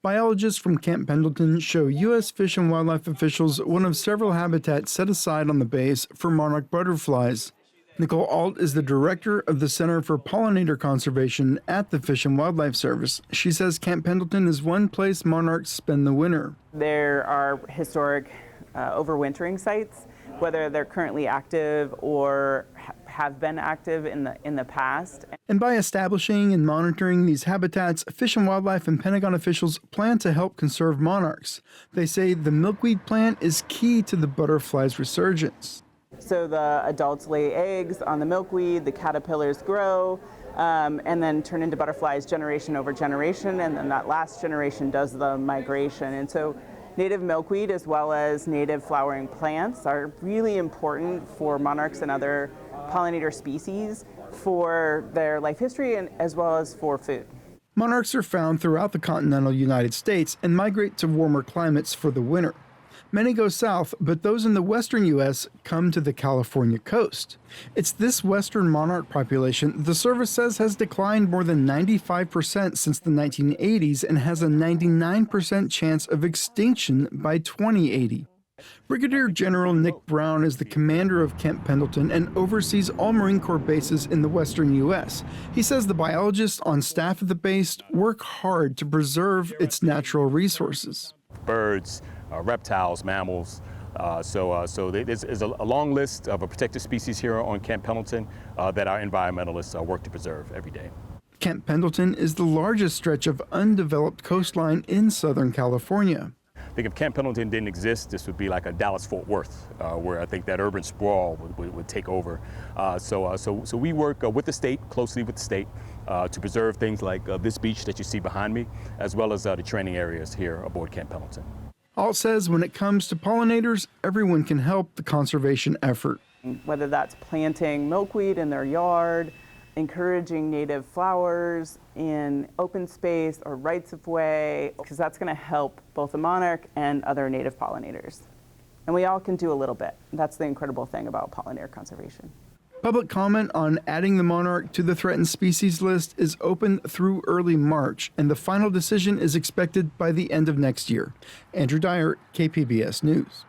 Biologists from Camp Pendleton show U.S. Fish and Wildlife officials one of several habitats set aside on the base for monarch butterflies. Nicole Alt is the director of the Center for Pollinator Conservation at the Fish and Wildlife Service. She says Camp Pendleton is one place monarchs spend the winter. There are historic overwintering sites, whether they're currently active or have been active in the past. And by establishing and monitoring these habitats, Fish and Wildlife and Pentagon officials plan to help conserve monarchs. They say the milkweed plant is key to the butterfly's resurgence. So the adults lay eggs on the milkweed, the caterpillars grow, and then turn into butterflies generation over generation, and then that last generation does the migration. And so native milkweed as well as native flowering plants are really important for monarchs and other pollinator species for their life history and as well as for food. Monarchs are found throughout the continental United States and migrate to warmer climates for the winter. Many go south, but those in the western U.S. come to the California coast. It's this western monarch population the service says has declined more than 95% since the 1980s and has a 99% chance of extinction by 2080. Brigadier General Nick Brown is the commander of Camp Pendleton and oversees all Marine Corps bases in the western U.S. He says the biologists on staff at the base work hard to preserve its natural resources. Birds, reptiles, mammals. So there's a long list of protected species here on Camp Pendleton that our environmentalists work to preserve every day. Camp Pendleton is the largest stretch of undeveloped coastline in Southern California. I think if Camp Pendleton didn't exist, this would be like a Dallas-Fort Worth, where I think that urban sprawl would take over. So we work with the state, closely with the state, to preserve things like this beach that you see behind me, as well as the training areas here aboard Camp Pendleton. Alt says when it comes to pollinators, everyone can help the conservation effort. Whether that's planting milkweed in their yard, encouraging native flowers in open space or rights of way, because that's going to help both the monarch and other native pollinators. And we all can do a little bit. That's the incredible thing about pollinator conservation. Public comment on adding the monarch to the threatened species list is open through early March, and the final decision is expected by the end of next year. Andrew Dyer, KPBS News.